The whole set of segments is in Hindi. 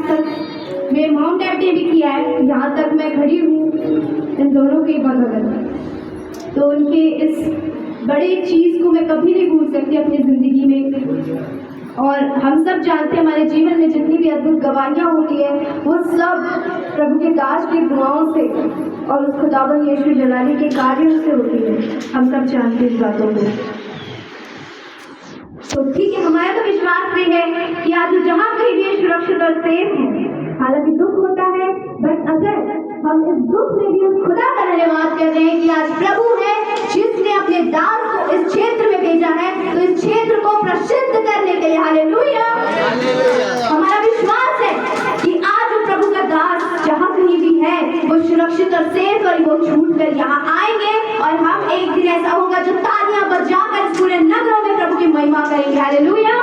तक मेरे मॉम डैड ने भी किया है, यहाँ तक मैं खड़ी हूँ इन दोनों के बगल में। तो उनके इस बड़े चीज़ को मैं कभी नहीं भूल सकती अपनी ज़िंदगी में। और हम सब जानते हैं हमारे जीवन में जितनी भी अद्भुत गवाहियाँ होती है वो सब प्रभु के दास की दुआओं से और उस खुदावंद यीशु जलाली के कार्यों से होती है। हम सब जानते हैं इस बातों को। तो ठीक है, हमारा तो विश्वास भी है कि आज जहाँ कहीं भी सुरक्षित और सेफ है। हालांकि दुख होता है, बट अगर हम इस दुख में भी उस खुदा का धन्यवाद कर रहे हैं कि आज प्रभु है जिसने अपने दास को इस क्षेत्र में भेजा है, तो इस क्षेत्र को प्रसिद्ध करने के लिए हालेलुया। हमारा विश्वास है कि आज प्रभु का दास जहाँ कहीं भी है वो सुरक्षित और सेफ और वो छूट कर यहाँ आएंगे और हम एक दिन ऐसा होगा जो तालियां बजाकर इस पूरे नगरों में प्रभु की महिमा करेंगे। हालेलुया।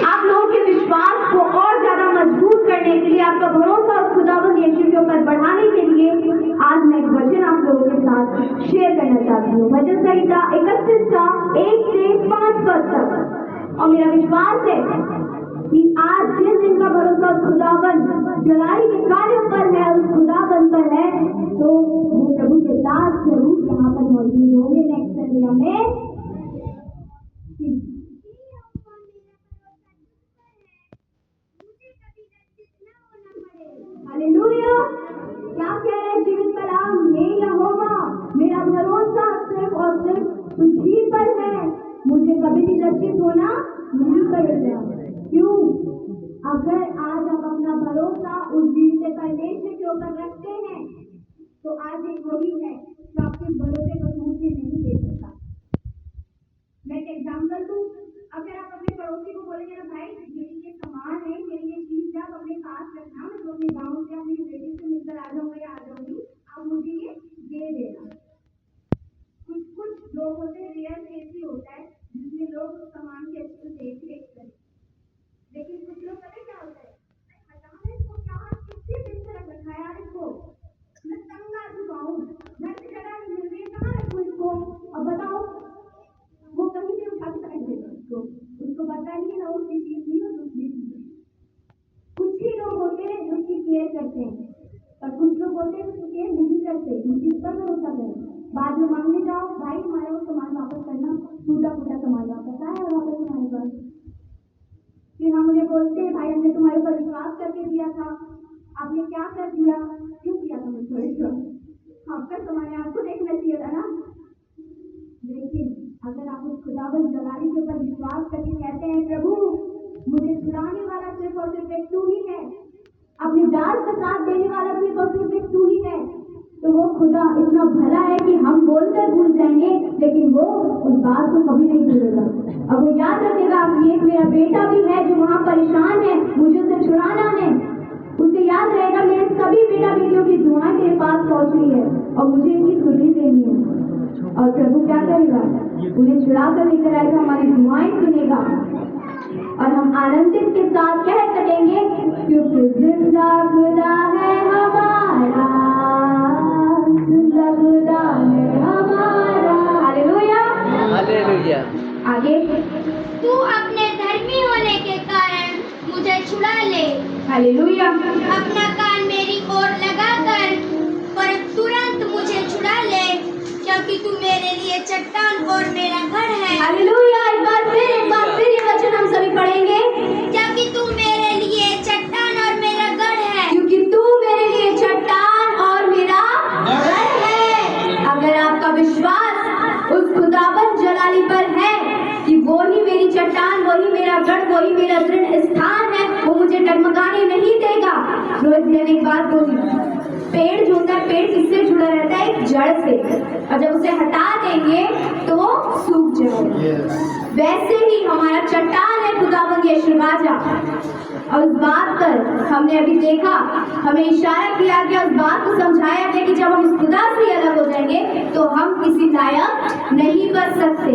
आप लोगों के विश्वास को और ज्यादा मजबूत करने के लिए, आपका भरोसा उस खुदावंद यीशु के ऊपर बढ़ाने के लिए आज मैं एक वचन आप लोगों के साथ शेयर करना चाहती हूँ। भजन संहिता 31 का 1 से 5 पद तक। और मेरा विश्वास है कि आज जिस दिन का भरोसा उस खुदावंद जलाली के कार्यों पर है, उस खुदावंद पर है, तो वो प्रभु के दास जरूर यहाँ पर मौजूद होंगे नेक्स्ट संडे में। हालेलुया। क्या कह रहे हैं जीवित कलाम में? यहोवा मेरा भरोसा सिर्फ और सिर्फ तुझी पर है, मुझे कभी भी लज्जित होना नहीं पड़ेगा। क्यों? अगर आज आप अपना भरोसा उस जीवित परमेश्वर के ऊपर रखते हैं तो आज एक वही है जो आपके भरोसे को टूटने नहीं दे सकता। मैं एक एग्जाम्पल दूं। अगर आप अपने पड़ोसी को बोलेंगे ना, भाई मेरी ये सामान है, मेरी ये चीज आप अपने पास रखना, मैं तो अपने गाँव से अपनी रिलेटिव से मिलकर आ जाऊंगा या आ जाऊंगी, आप मुझे ये दे देना। कुछ लोग होते हैं, रियल ऐसी होता है जिसमें लोग सामान के अच्छे से देख रेख करें, लेकिन कुछ लोग पता क्या होता है, इसको क्या कितने दिन से रख रखा है यार, इसको मैं तंग आ चुका हूँ, घर से जगह नहीं मिल रही है, कहाँ रखूँ इसको, अब बताओ। वो कहीं भी उठा के रख देगा उसको पता नहीं है ना उसकी चीज नहीं हो दूसरी चीज। कुछ ही लोग होते हैं जो उसकी केयर करते हैं, पर कुछ लोग होते हैं जो केयर नहीं करते, उनकी पर भरोसा करें। बाद में मांगने जाओ, भाई हमारा वो सामान वापस करना, टूटा फूटा सामान वापस आया वापस हमारे पास। फिर हम उन्हें बोलते हैं, भाई हमने तुम्हारे ऊपर विश्वास करके दिया था, आपने क्या कर दिया, क्यों किया था मुझे विश्वास, आपका सामान आपको देखना चाहिए था ना। लेकिन अगर आप उस खुदावंद जलाली के ऊपर विश्वास करके कहते हैं, प्रभु मुझे छुड़ाने वाला सिर्फ और सिर्फ एक तू ही है, अपने दास का साथ देने वाला सिर्फ और सिर्फ एक तू ही है, तो वो खुदा इतना भला है कि हम बोलकर भूल जाएंगे लेकिन वो उस बात को कभी नहीं भूलेगा। अब वो याद रखेगा कि एक मेरा बेटा भी है जो वहाँ परेशान है, मुझे उसे छुड़ाना है। उसे याद रहेगा मेरे सभी बेटा बेटियों की दुआएं मेरे पास पहुँच रही है और मुझे इनकी खुशी देनी है। और प्रभु क्या करेगा, उन्हें छुड़ा कर लेकर आएगा, हमारी दुआएं सुनेगा और हम आनंदित के साथ कह सकेंगे, क्योंकि जिंदा खुदा है हमारा, जिंदा खुदा है हमारा। Hallelujah hallelujah. आगे, तू अपने धर्मी होने के कारण मुझे छुड़ा ले। हालेलुया। अपना कान मेरी ओर लगाकर पर तुरंत मुझे छुड़ा ले, क्योंकि तू मेरे लिए चट्टान और मेरा घर है। हालेलुया। एक बार फिर ये वचन हम सभी पढ़ेंगे, क्योंकि तू मेरे लिए चट्टान और मेरा घर है। क्योंकि तू मेरे लिए चट्टान और मेरा घर है। अगर आपका विश्वास उस खुदावंद जलाली पर है कि वो ही मेरी चट्टान, वही मेरा गढ़, वही मेरा दृढ़ स्थान है, वो मुझे डगमगाने नहीं देगा। रोहित ने एक बात बोली, पेड़ जो होता है, पेड़ किससे जुड़ा रहता है, एक जड़ से, और जब उसे हटा देंगे तो वो सूख जाएगा। वैसे ही हमारा चट्टान है खुदावंद यीशु राजा। और उस बात पर हमने अभी देखा, हमें इशारा किया गया, उस बात को समझाया गया कि जब हम इस खुदा से अलग हो जाएंगे तो हम किसी लायक नहीं बच सकते।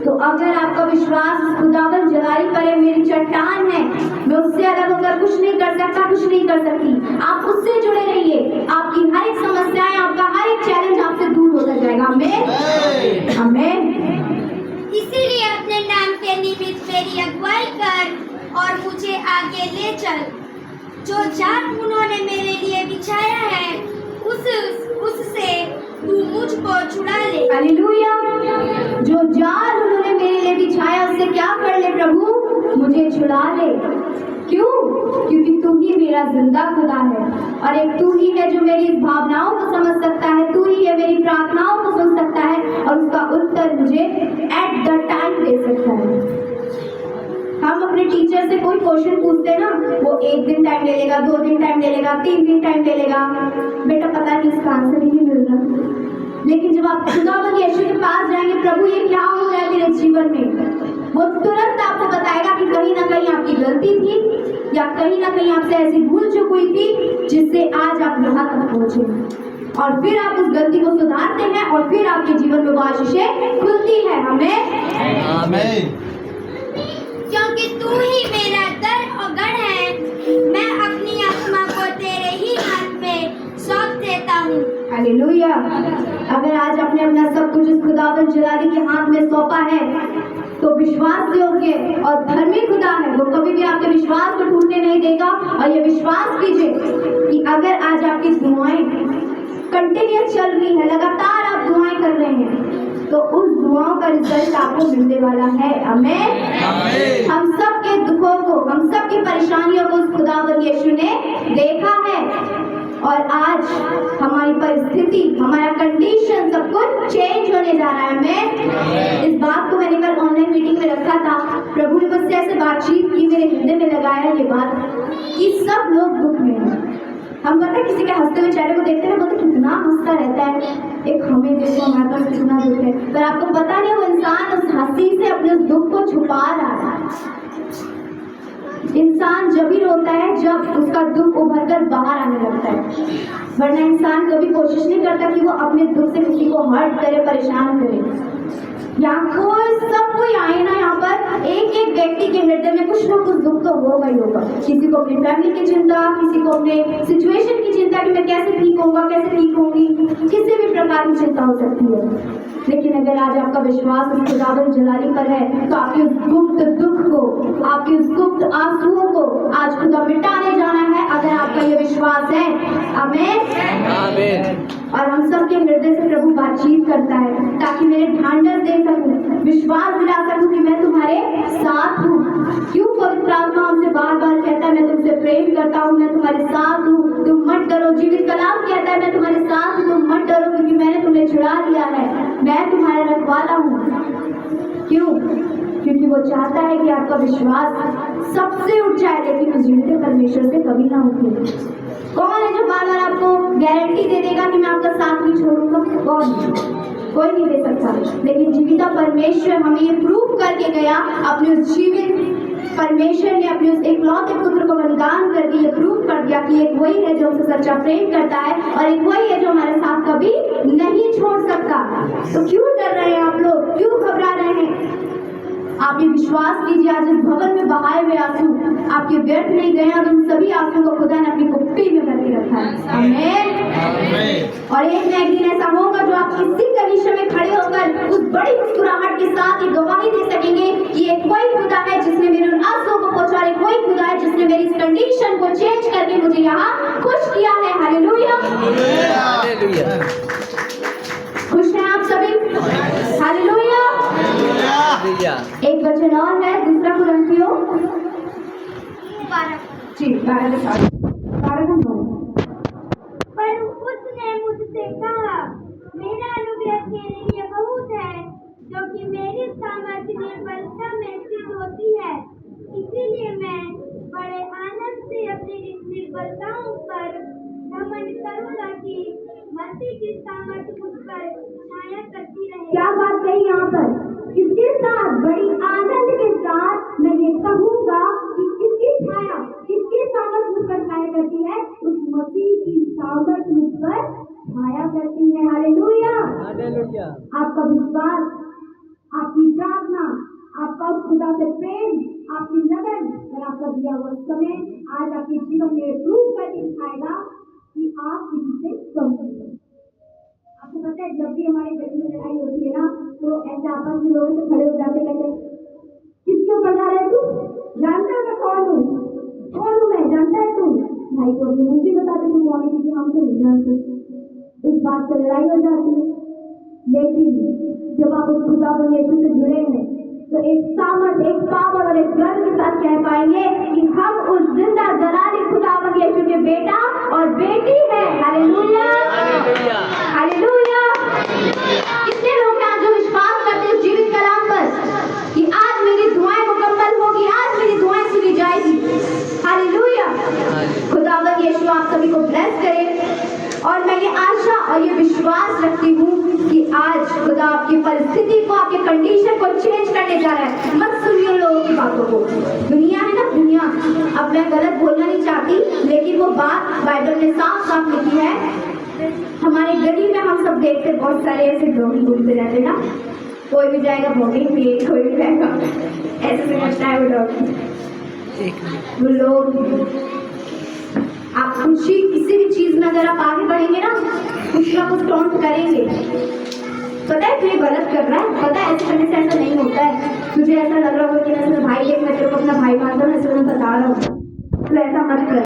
तो अगर आपका विश्वास खुदावंद जलाली पर है, मेरी चट्टान है, मैं उससे अलग होकर कुछ नहीं कर सकता, कुछ नहीं कर सकती, आप उससे जुड़े रहिए, आपकी हर एक समस्याएं, आपका हर एक चैलेंज आपसे दूर होता जाएगा। आमीन आमीन। इसीलिए अपने नाम के निमित्त मेरी अगुवाई कर और मुझे आगे ले चल। जो जाल उन्होंने मेरे लिए बिछाया है उससे तू मुझको छुड़ा ले। हालेलुया। जो जाल उन्होंने मेरे लिए बिछाया उससे क्या कर ले प्रभु? मुझे छुड़ा ले। क्यों? क्योंकि तू ही मेरा जिंदा खुदा है और एक तू ही है जो मेरी भावनाओं को समझ सकता है, तू ही है मेरी प्रार्थनाओं को सुन सकता है और उसका उत्तर मुझे एट द टाइम दे सकता है। हम अपने टीचर से कोई क्वेश्चन पूछते हैं ना, वो 1 दिन टाइम ले लेगा, 2 दिन टाइम ले लेगा, 3 दिन टाइम ले लेगा, बेटा पता नहीं इसका आंसर ही नहीं मिल रहा। लेकिन जब आप खुदावंद यीशु के पास जाएंगे, प्रभु ये क्या हो रहा है मेरे जीवन में, वो तुरंत आपको बताएगा कि कहीं ना कहीं आपकी गलती थी या कहीं ना कहीं आपसे ऐसी भूल चूक हुई थी जिससे आज आप यहाँ तक पहुंचे और फिर आप उस गलती को सुधारते हैं और फिर आपके जीवन में वो आशीषें खुलती है। हमें आमीन। क्योंकि तू ही मेरा दर और गढ़ है, मैं अपनी आत्मा को तेरे ही हाथ में सौंप देता हूँ। हालेलुया। अगर आज आपने अपना सब कुछ उस खुदावंद जलाली के हाथ में सौंपा है तो विश्वास योग्य और धर्मी खुदा है, वो कभी भी आपके विश्वास को टूटने नहीं देगा। और ये विश्वास कीजिए कि अगर आज आपकी दुआएं कंटिन्यूस चल रही है, लगातार आप दुआएं कर रहे हैं, तो उस दुआओं का रिजल्ट आपको मिलने वाला है। आमीन। हम सब के दुखों को, हम सब की परेशानियों को उस खुदावंद यीशु ने देखा है और आज हमारी परिस्थिति, हमारा कंडीशन सब कुछ चेंज होने जा रहा है। मैं इस बात को मैंने कल ऑनलाइन मीटिंग में रखा था, प्रभु ने मुझसे ऐसे बातचीत की, मेरे हृदय में लगाया ये बात कि सब लोग दुख में हैं। हम पता है किसी के हंसते हुए चेहरे को देखते हैं, बोलते कितना हंसता रहता है, एक हमें देखो हमारे पास कितना दुख है, पर आपको पता नहीं वो इंसान उस हंसी से अपने उस दुख को छुपा रहा है। इंसान जब ही रोता है जब उसका दुख उभर कर बाहर आने लगता है, वरना इंसान कभी कोशिश नहीं करता कि वो अपने दुख से किसी को हर्ट करे, परेशान करे। यहाँ कोई सब कोई आए ना, यहाँ पर एक एक व्यक्ति के हृदय में कुछ ना कुछ दुख तो होगा ही होगा। किसी को अपनी फैमिली की चिंता, किसी को अपने सिचुएशन की चिंता कि मैं कैसे ठीक होऊंगा, कैसे ठीक होंगी, किसी भी प्रकार की चिंता हो सकती है। लेकिन अगर आज आपका विश्वास उस खुदावंद जलाली पर है तो आपके उस गुप्त दुख को, आपके उस गुप्त आंसुओं को आज खुदा मिटाने जाना है, अगर आपका ये विश्वास है। आमीन। और हम सब के हृदय से प्रभु बातचीत करता है ताकि मेरे ढांढस दे सकूं, विश्वास दिला सकूं कि मैं तुम्हारे साथ हूँ। क्यों पवित्र आत्मा हमसे बार बार कहता है मैं तुमसे प्रेम करता हूँ, मैं तुम्हारे साथ हूँ, तुम मत डरो। जीवित कलाम कहता है मैं तुम्हारे साथ हूँ, तुम मत डरो क्योंकि मैंने तुम्हें छुड़ा लिया है, मैं तुम्हारा रखवाला हूँ। क्यों? क्योंकि वो चाहता है कि आपका विश्वास सबसे उठ जाए, लेकिन उस जीवित परमेश्वर से कभी ना उठे। कौन है जो बार बार आपको गारंटी दे देगा कि मैं आपका साथ नहीं छोड़ूंगा? कौन? कोई नहीं दे सकता। लेकिन जीविता परमेश्वर हमें ये प्रूव करके गया, अपने उस जीवित परमेश्वर ने अपने उस एकलौते पुत्र को बलिदान करके ये प्रूव कर दिया कि एक वही है जो हमसे सच्चा प्रेम करता है और एक वही है जो हमारे साथ कभी नहीं छोड़ सकता। तो क्यों डर रहे हैं आप लोग? क्यों घबरा रहे हैं? आप ये विश्वास कीजिए, आज इस भवन में बहाए हुए आंसू आपके व्यर्थ नहीं गए और उन सभी आंसुओं को खुदा ने अपनी कुप्पी में भर के रखा है। आमीन। और एक न एक दिन ऐसा होगा जो आप इसी कंडीशन में खड़े होकर उस बड़ी मुस्कुराहट के साथ ये गवाही दे सकेंगे कि एक कोई खुदा है जिसने मेरे उन आंसुओं को पोंछा, एक कोई खुदा है जिसने मेरी इस कंडीशन को चेंज करके मुझे यहाँ खुश किया है। हालेलुया। खुश हैं आप सभी? हालेलुया। एक वचन और है, दूसरा कुरिन्थियों 12 पर उसने मुझसे कहा मेरा अनुग्रह तेरे लिए बहुत है, जो कि मेरी सामर्थ्य निर्बलता में सिद्ध होती है। इसीलिए मैं बड़े आनंद से अपनी निर्बलताओं पर घमंड करूंगा कि मसीह की सामर्थ्य मुझ पर छाया करती रहे। क्या बात कही यहाँ पर? किसके साथ? बड़ी आनंद के साथ मैं ये कहूँगा कि किसकी छाया, किसकी सामर्थ मुझ पर छाया करती है? उस मसीह की सामर्थ मुझ पर छाया करती है। हालेलुया। आपका विश्वास, आपकी प्रार्थना, आपका खुदा से प्रेम, आपकी लगन और आपका दिया हुआ समय आज आपके जीवन में प्रूव करके दिखाएगा कि आप किसी से कम नहीं हैं। आपको पता है जब भी हमारे घर में लड़ाई होती है ना, तो ऐसे आपस में लोगों से खड़े हो जाते, कहते किसके ऊपर जा रहे तू? जानता मैं कौन हूँ? भाई को अपने मुंह से बता देते मौनी कि हम तो नहीं जानते, इस बात पर लड़ाई हो जाती है। लेकिन जब आप उस खुदा को यीशु से जुड़े हैं तो एक सामर्थ, एक पावर और एक गर्व के साथ कह पाएंगे कि हम उस जिंदा जलाली खुदावन यीशु के बेटा और बेटी है। Hallelujah, hallelujah. कितने लोग हैं जो विश्वास करते हैं जीवित कलाम पर कि आज मेरी दुआएं मुकम्मल होगी, आज मेरी दुआएं सुनी जाएगी। हालेलुया। खुदावन यीशु आप सभी को ब्लेस करे और मैं ये आशा और ये विश्वास रखती हूँ कि आज खुदा आपकी परिस्थिति को, आपके कंडीशन को चेंज करने जा रहा है। मत सुनिए लोगों की बातों को। दुनिया है ना, दुनिया, अब मैं गलत बोलना नहीं चाहती, लेकिन वो बात बाइबल में साफ साफ लिखी है। हमारे गली में हम सब देखते बहुत सारे ऐसे लोग घूमते रहते ना, कोई भी जाएगा वोटिंग पे, कोई भी जाएगा ऐसे समझता है वो लोग। आप खुशी किसी भी चीज में अगर आप आगे बढ़ेंगे ना, कुछ ना कुछ टॉन्ट करेंगे। पता है तुझे गलत कर रहा है, पता है ऐसे करने से ऐसा नहीं होता है, तुझे ऐसा लग रहा होगा कि मैं भाई देख, मैं तेरे को अपना भाई मानता हूँ, ऐसे मैं बता रहा हूँ, तो ऐसा मत कर।